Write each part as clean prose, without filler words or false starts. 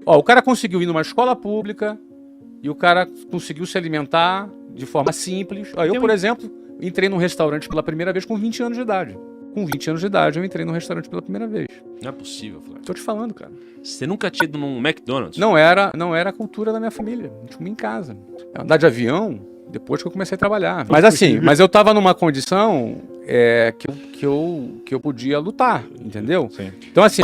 Ó, o cara conseguiu ir numa escola pública e o cara conseguiu se alimentar de forma simples. Ó, eu, por exemplo, entrei num restaurante pela primeira vez com 20 anos de idade. Com 20 anos de idade, eu entrei num restaurante pela primeira vez. Não é possível, Flávio. Tô te falando, cara. Você nunca tinha ido num McDonald's? Não era a cultura da minha família. A gente comia em casa. Andar de avião, depois que eu comecei a trabalhar. Mas assim, eu tava numa condição que eu podia lutar, entendeu? Sim. Então assim,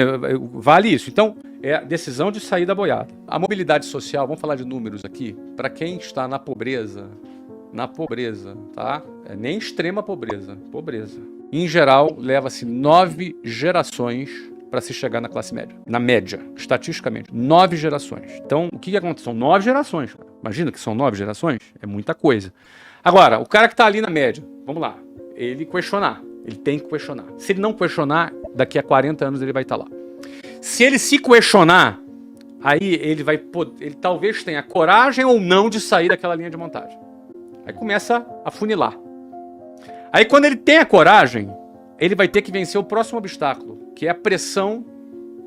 vale isso. Então, é a decisão de sair da boiada. A mobilidade social, vamos falar de números aqui, para quem está na pobreza, tá? É nem extrema pobreza. Em geral, leva-se 9 gerações para se chegar na classe média. Na média, estatisticamente. 9 gerações. Então, o que acontece? São 9 gerações. Cara. Imagina que são 9 gerações? É muita coisa. Agora, o cara que está ali na média, vamos lá, ele questionar. Ele tem que questionar. Se ele não questionar, daqui a 40 anos ele vai estar lá. Se ele se questionar, aí ele talvez tenha coragem ou não de sair daquela linha de montagem. Aí começa a funilar. Aí quando ele tem a coragem, ele vai ter que vencer o próximo obstáculo, que é a pressão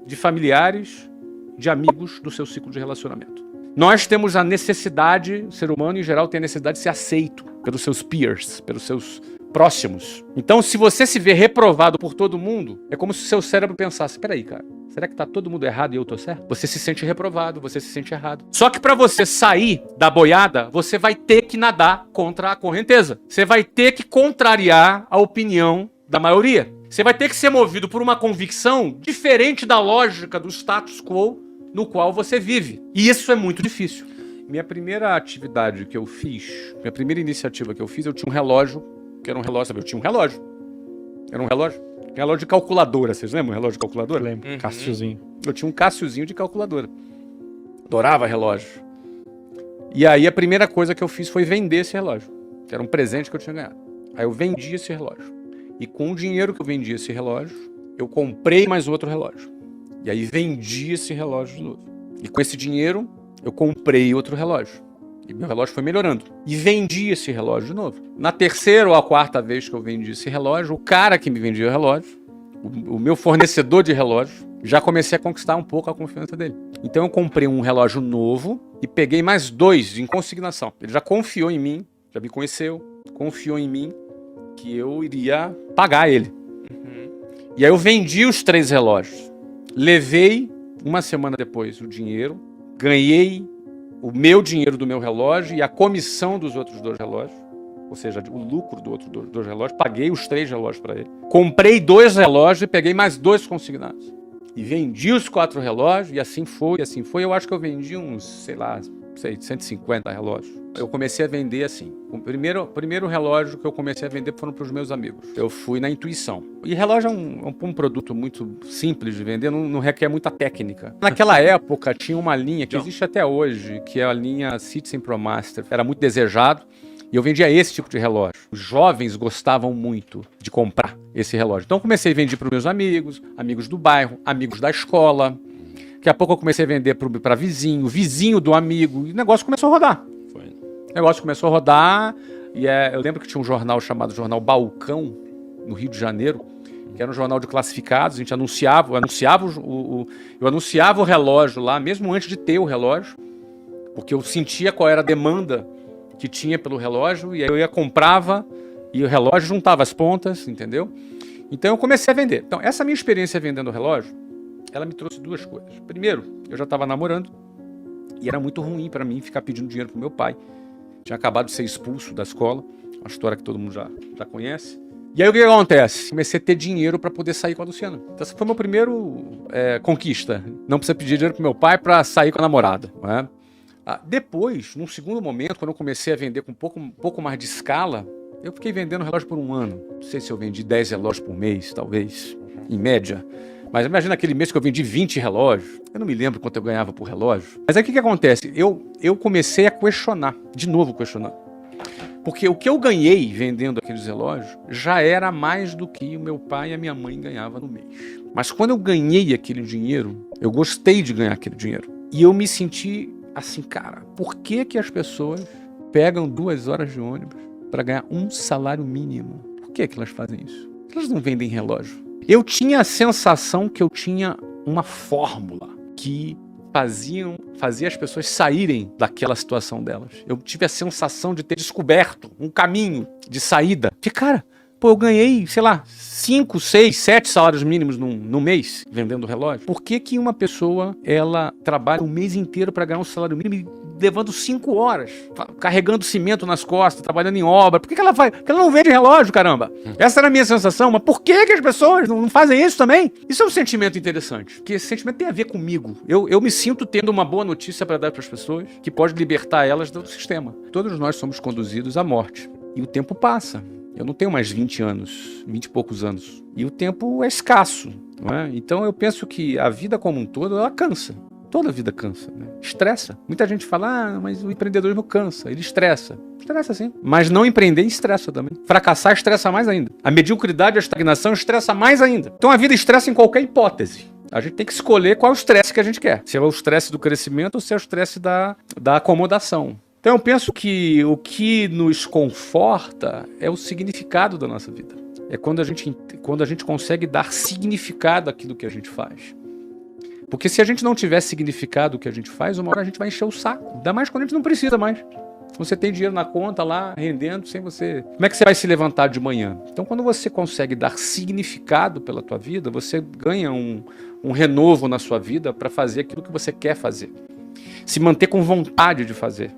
de familiares, de amigos do seu ciclo de relacionamento. Nós temos a necessidade, o ser humano em geral tem a necessidade de ser aceito pelos seus peers, pelos seus próximos. Então, se você se vê reprovado por todo mundo, é como se o seu cérebro pensasse, peraí, cara, será que tá todo mundo errado e eu tô certo? Você se sente reprovado, você se sente errado. Só que para você sair da boiada, você vai ter que nadar contra a correnteza. Você vai ter que contrariar a opinião da maioria. Você vai ter que ser movido por uma convicção diferente da lógica do status quo no qual você vive. E isso é muito difícil. Minha primeira atividade que eu fiz, minha primeira iniciativa que eu fiz, eu tinha um relógio, que era um relógio, sabe? Eu tinha um relógio. Era um relógio. Relógio de calculadora, vocês lembram? Relógio de calculadora? Lembro. Cássio. Eu tinha um Cassiozinho de calculadora. Adorava relógio. E aí a primeira coisa que eu fiz foi vender esse relógio. Que era um presente que eu tinha ganhado. Aí eu vendi esse relógio. E com o dinheiro que eu vendi esse relógio, eu comprei mais outro relógio. E aí vendi esse relógio de novo. E com esse dinheiro, eu comprei outro relógio. E meu relógio foi melhorando. E vendi esse relógio de novo. Na terceira ou a quarta vez que eu vendi esse relógio, o cara que me vendia o relógio, o meu fornecedor de relógio, já comecei a conquistar um pouco a confiança dele. Então eu comprei um relógio novo e peguei mais 2 em consignação. Ele já confiou em mim, já me conheceu, confiou em mim que eu iria pagar ele. E aí eu vendi os 3 relógios. Levei, uma semana depois, o dinheiro, ganhei o meu dinheiro do meu relógio e a comissão dos outros 2 relógios, ou seja, o lucro do outro 2 relógios, paguei os 3 relógios para ele. Comprei 2 relógios e peguei mais 2 consignados. E vendi os 4 relógios e assim foi, assim foi. Eu acho que eu vendi uns, 150 relógios. Eu comecei a vender assim. O primeiro relógio que eu comecei a vender foram para os meus amigos. Eu fui na intuição. E relógio é um produto muito simples de vender, não requer muita técnica. Naquela época tinha uma linha que existe até hoje, que é a linha Citizen ProMaster. Era muito desejado. E eu vendia esse tipo de relógio. Os jovens gostavam muito de comprar esse relógio. Então eu comecei a vender para os meus amigos, amigos do bairro, amigos da escola. Daqui a pouco eu comecei a vender para vizinho do amigo. E o negócio começou a rodar. O negócio começou a rodar. E eu lembro que tinha um jornal chamado Jornal Balcão, no Rio de Janeiro, que era um jornal de classificados. A gente anunciava o relógio lá, mesmo antes de ter o relógio, porque eu sentia qual era a demanda que tinha pelo relógio, e aí eu comprava e o relógio juntava as pontas, entendeu? Então eu comecei a vender. Então essa minha experiência vendendo o relógio, ela me trouxe 2 coisas. Primeiro, eu já estava namorando e era muito ruim para mim ficar pedindo dinheiro pro meu pai. Tinha acabado de ser expulso da escola, uma história que todo mundo já conhece. E aí o que acontece? Comecei a ter dinheiro para poder sair com a Luciana. Então essa foi meu primeiro conquista. Não precisa pedir dinheiro pro meu pai para sair com a namorada, não é? Depois, num segundo momento, quando eu comecei a vender com um pouco mais de escala, eu fiquei vendendo relógio por 1 ano. Não sei se eu vendi 10 relógios por mês, talvez, em média. Mas imagina aquele mês que eu vendi 20 relógios. Eu não me lembro quanto eu ganhava por relógio. Mas aí o que acontece? Eu comecei a questionar, de novo questionar. Porque o que eu ganhei vendendo aqueles relógios já era mais do que o meu pai e a minha mãe ganhavam no mês. Mas quando eu ganhei aquele dinheiro, eu gostei de ganhar aquele dinheiro. E eu me senti assim, cara, por que as pessoas pegam 2 horas de ônibus para ganhar um salário mínimo? Por que elas fazem isso? Elas não vendem relógio. Eu tinha a sensação que eu tinha uma fórmula que fazia as pessoas saírem daquela situação delas. Eu tive a sensação de ter descoberto um caminho de saída. Que, cara, pô, eu ganhei, sei lá, 5, 6, 7 salários mínimos no mês vendendo relógio. Por que que uma pessoa, ela trabalha um mês inteiro para ganhar um salário mínimo levando 5 horas, carregando cimento nas costas, trabalhando em obra? Por que que ela faz? Porque ela não vende relógio, caramba. Essa era a minha sensação. Mas por que que as pessoas não fazem isso também? Isso é um sentimento interessante, porque esse sentimento tem a ver comigo. Eu me sinto tendo uma boa notícia para dar para as pessoas, que pode libertar elas do sistema. Todos nós somos conduzidos à morte. E o tempo passa. Eu não tenho mais 20 anos, 20 e poucos anos. E o tempo é escasso, não é? Então eu penso que a vida como um todo, ela cansa. Toda a vida cansa, né? Estressa. Muita gente fala, mas o empreendedorismo cansa, ele estressa. Estressa sim. Mas não empreender estressa também. Fracassar estressa mais ainda. A mediocridade e a estagnação estressa mais ainda. Então a vida estressa em qualquer hipótese. A gente tem que escolher qual é o estresse que a gente quer. Se é o estresse do crescimento ou se é o estresse da acomodação. Então eu penso que o que nos conforta é o significado da nossa vida. É quando a gente consegue dar significado àquilo que a gente faz. Porque se a gente não tiver significado o que a gente faz, uma hora a gente vai encher o saco. Ainda mais quando a gente não precisa mais. Você tem dinheiro na conta lá, rendendo, sem você... Como é que você vai se levantar de manhã? Então quando você consegue dar significado pela tua vida, você ganha um renovo na sua vida para fazer aquilo que você quer fazer. Se manter com vontade de fazer.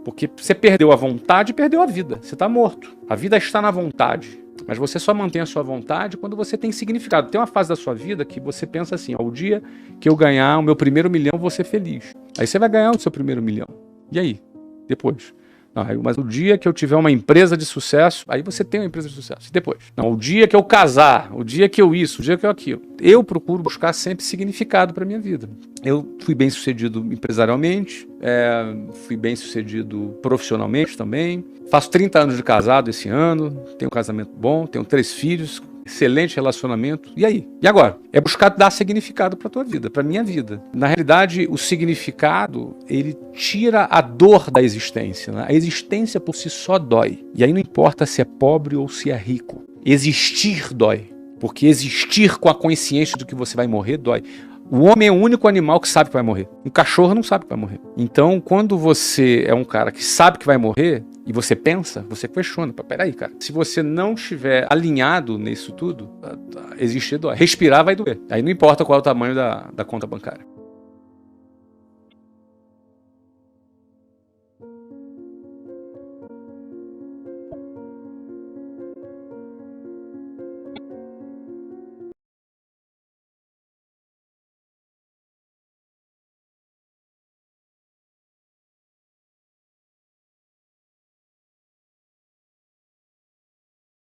Porque você perdeu a vontade, perdeu a vida. Você está morto. A vida está na vontade. Mas você só mantém a sua vontade quando você tem significado. Tem uma fase da sua vida que você pensa assim, ó, o dia que eu ganhar o meu primeiro milhão, eu vou ser feliz. Aí você vai ganhar o seu primeiro milhão. E aí? Depois? Não, mas o dia que eu tiver uma empresa de sucesso, aí você tem uma empresa de sucesso. E depois? Não, o dia que eu casar, o dia que eu isso, o dia que eu aquilo. Eu procuro buscar sempre significado para minha vida. Eu fui bem sucedido empresarialmente, fui bem sucedido profissionalmente também. Faço 30 anos de casado esse ano, tenho um casamento bom, tenho 3 filhos, excelente relacionamento. E aí? E agora? É buscar dar significado para a tua vida, para a minha vida. Na realidade, o significado, ele tira a dor da existência. Né? A existência por si só dói. E aí não importa se é pobre ou se é rico. Existir dói. Porque existir com a consciência de que você vai morrer dói. O homem é o único animal que sabe que vai morrer. Um cachorro não sabe que vai morrer. Então, quando você é um cara que sabe que vai morrer, e você pensa, você questiona. Peraí, cara. Se você não estiver alinhado nisso tudo, existir dói. Respirar vai doer. Aí não importa qual é o tamanho da conta bancária.